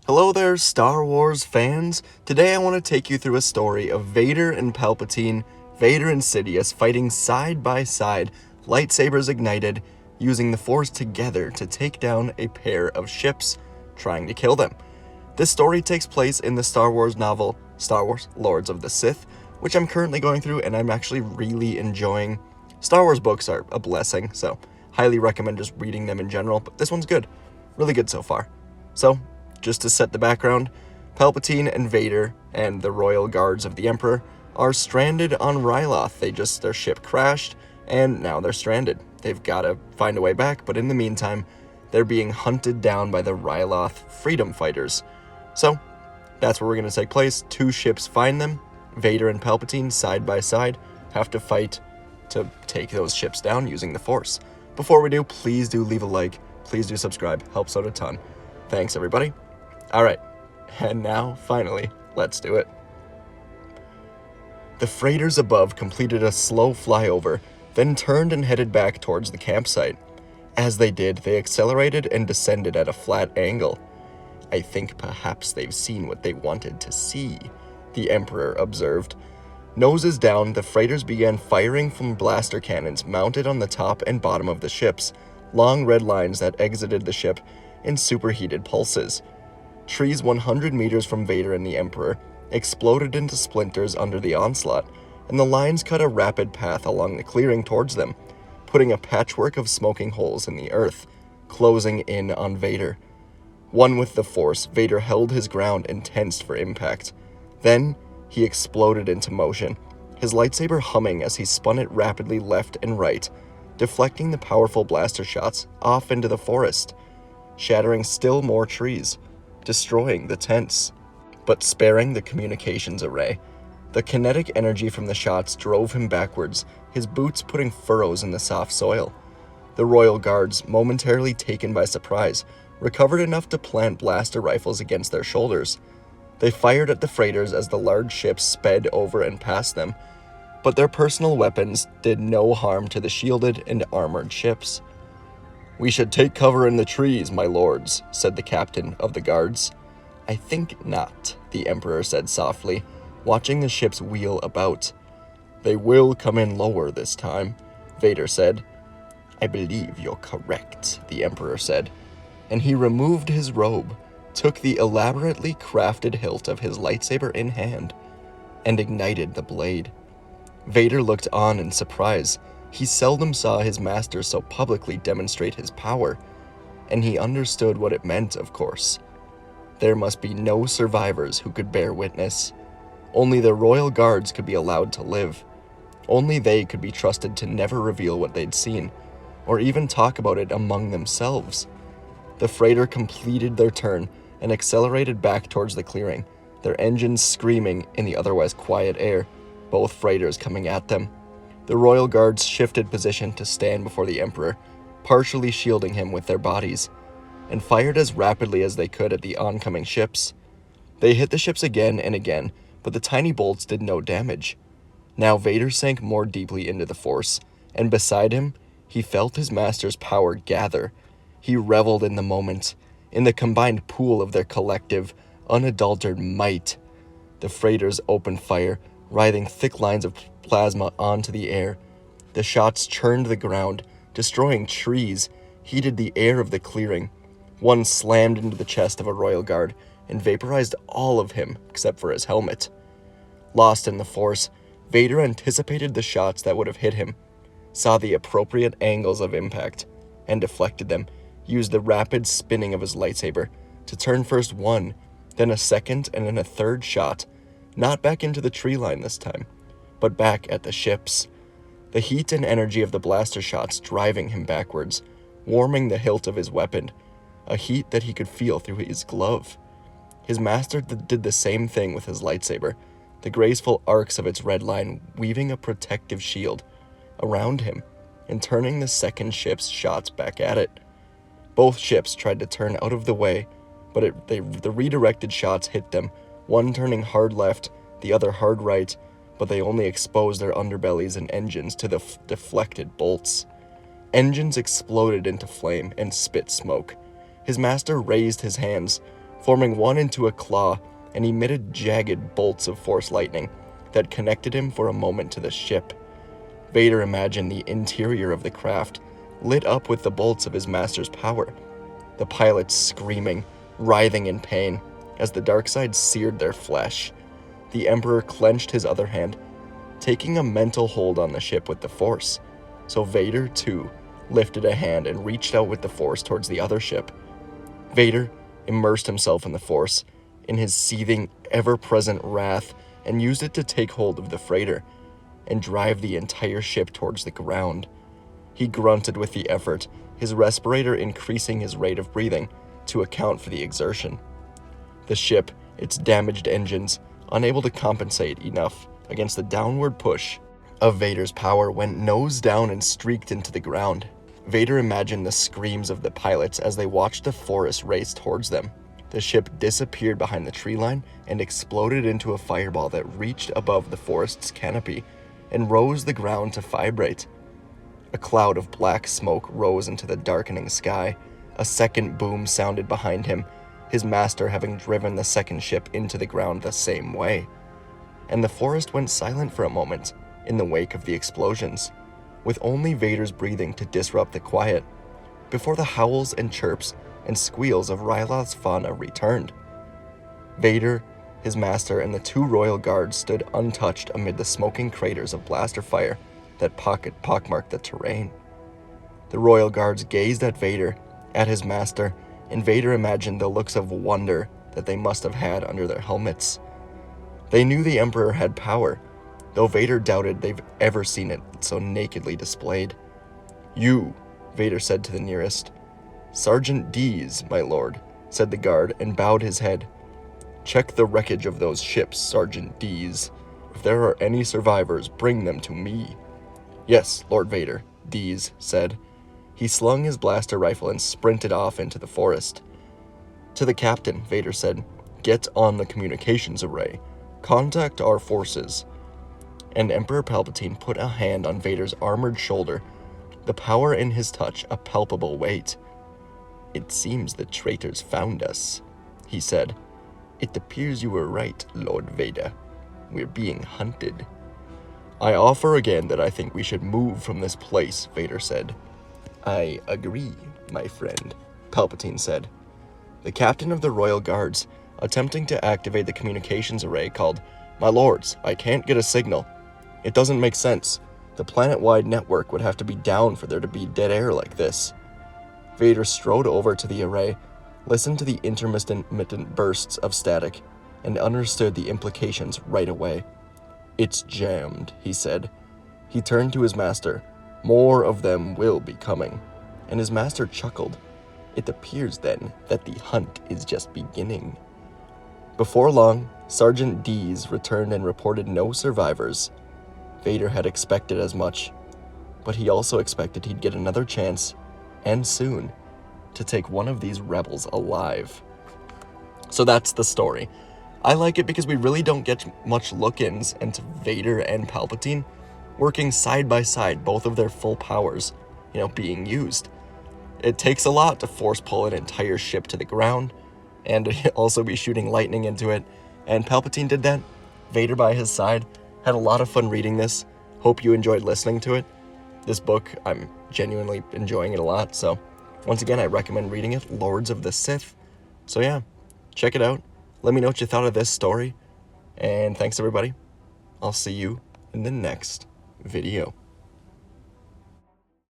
Hello there, Star Wars fans. Today I want to take you through a story of Vader and Palpatine, Vader and Sidious fighting side by side, lightsabers ignited, using the Force together to take down a pair of ships, trying to kill them. This story takes place in the Star Wars novel, Star Wars Lords of the Sith, which I'm currently going through and I'm actually really enjoying. Star Wars books are a blessing, so highly recommend just reading them in general, but this one's good. Really good so far. So, just to set the background, Palpatine and Vader and the royal guards of the Emperor are stranded on Ryloth. Their ship crashed, and now they're stranded. They've got to find a way back, but in the meantime, they're being hunted down by the Ryloth freedom fighters. So, that's where we're going to take place. Two ships find them. Vader and Palpatine, side by side, have to fight to take those ships down using the Force. Before we do, please do leave a like. Please do subscribe. Helps out a ton. Thanks, everybody. Alright, and now, finally, let's do it. The freighters above completed a slow flyover, then turned and headed back towards the campsite. As they did, they accelerated and descended at a flat angle. I think perhaps they've seen what they wanted to see, the Emperor observed. Noses down, the freighters began firing from blaster cannons mounted on the top and bottom of the ships, long red lines that exited the ship in superheated pulses. Trees 100 meters from Vader and the Emperor exploded into splinters under the onslaught, and the lines cut a rapid path along the clearing towards them, putting a patchwork of smoking holes in the earth, closing in on Vader. One with the Force, Vader held his ground and tensed for impact. Then, he exploded into motion, his lightsaber humming as he spun it rapidly left and right, deflecting the powerful blaster shots off into the forest, shattering still more trees, destroying the tents, but sparing the communications array. The kinetic energy from the shots drove him backwards, his boots putting furrows in the soft soil. The royal guards, momentarily taken by surprise, recovered enough to plant blaster rifles against their shoulders. They fired at the freighters as the large ships sped over and past them, but their personal weapons did no harm to the shielded and armored ships. "We should take cover in the trees, my lords," said the captain of the guards. "I think not," the Emperor said softly, watching the ships wheel about. "They will come in lower this time," Vader said. "I believe you're correct," the Emperor said, and he removed his robe, took the elaborately crafted hilt of his lightsaber in hand, and ignited the blade. Vader looked on in surprise. He seldom saw his master so publicly demonstrate his power, and he understood what it meant, of course. There must be no survivors who could bear witness. Only the royal guards could be allowed to live. Only they could be trusted to never reveal what they'd seen, or even talk about it among themselves. The freighter completed their turn and accelerated back towards the clearing, their engines screaming in the otherwise quiet air, both freighters coming at them. The royal guards shifted position to stand before the Emperor, partially shielding him with their bodies, and fired as rapidly as they could at the oncoming ships. They hit the ships again and again, but the tiny bolts did no damage. Now Vader sank more deeply into the Force, and beside him, he felt his master's power gather. He reveled in the moment, in the combined pool of their collective, unadulterated might. The freighters opened fire, writhing thick lines of plasma onto the air. The shots churned the ground, destroying trees, heated the air of the clearing. One slammed into the chest of a royal guard and vaporized all of him except for his helmet. Lost in the Force, Vader anticipated the shots that would have hit him, saw the appropriate angles of impact, and deflected them, used the rapid spinning of his lightsaber to turn first one, then a second, and then a third shot, not back into the tree line this time, but back at the ships. The heat and energy of the blaster shots driving him backwards, warming the hilt of his weapon, a heat that he could feel through his glove. His master did the same thing with his lightsaber, the graceful arcs of its red line weaving a protective shield around him and turning the second ship's shots back at it. Both ships tried to turn out of the way, but the redirected shots hit them, one turning hard left, the other hard right, but they only exposed their underbellies and engines to the deflected bolts. Engines exploded into flame and spit smoke. His master raised his hands, forming one into a claw, and emitted jagged bolts of force lightning that connected him for a moment to the ship. Vader imagined the interior of the craft lit up with the bolts of his master's power, the pilots screaming, writhing in pain as the dark side seared their flesh. The Emperor clenched his other hand, taking a mental hold on the ship with the Force. So Vader, too, lifted a hand and reached out with the Force towards the other ship. Vader immersed himself in the Force, in his seething, ever-present wrath, and used it to take hold of the freighter and drive the entire ship towards the ground. He grunted with the effort, his respirator increasing his rate of breathing to account for the exertion. The ship, its damaged engines, unable to compensate enough against the downward push of Vader's power, went nose down and streaked into the ground. Vader imagined the screams of the pilots as they watched the forest race towards them. The ship disappeared behind the tree line and exploded into a fireball that reached above the forest's canopy and rose the ground to vibrate. A cloud of black smoke rose into the darkening sky. A second boom sounded behind him, his master having driven the second ship into the ground the same way. And the forest went silent for a moment in the wake of the explosions, with only Vader's breathing to disrupt the quiet, before the howls and chirps and squeals of Ryloth's fauna returned. Vader, his master, and the two royal guards stood untouched amid the smoking craters of blaster fire that pockmarked the terrain. The royal guards gazed at Vader, at his master, and Vader imagined the looks of wonder that they must have had under their helmets. They knew the Emperor had power, though Vader doubted they've ever seen it so nakedly displayed. "You," Vader said to the nearest. "Sergeant Dees, my lord," said the guard, and bowed his head. "Check the wreckage of those ships, Sergeant Dees. If there are any survivors, bring them to me." "Yes, Lord Vader," Dees said. He slung his blaster rifle and sprinted off into the forest. To the captain, Vader said, "Get on the communications array. Contact our forces." And Emperor Palpatine put a hand on Vader's armored shoulder, the power in his touch a palpable weight. "It seems the traitors found us," he said. "It appears you were right, Lord Vader. We're being hunted." "I offer again that I think we should move from this place," Vader said. "I agree, my friend," Palpatine said. The captain of the Royal Guards, attempting to activate the communications array, called, "My lords, I can't get a signal. It doesn't make sense. The planet-wide network would have to be down for there to be dead air like this." Vader strode over to the array, listened to the intermittent bursts of static, and understood the implications right away. "It's jammed," he said. He turned to his master. "More of them will be coming." And his master chuckled. "It appears, then, that the hunt is just beginning." Before long, Sergeant Dees returned and reported no survivors. Vader had expected as much, but he also expected he'd get another chance, and soon, to take one of these rebels alive. So that's the story. I like it because we really don't get much look-ins into Vader and Palpatine working side by side, both of their full powers, being used. It takes a lot to force pull an entire ship to the ground, and also be shooting lightning into it, and Palpatine did that. Vader by his side. Had a lot of fun reading this. Hope you enjoyed listening to it. This book, I'm genuinely enjoying it a lot, so once again, I recommend reading it, Lords of the Sith. So yeah, check it out. Let me know what you thought of this story, and thanks everybody. I'll see you in the next video.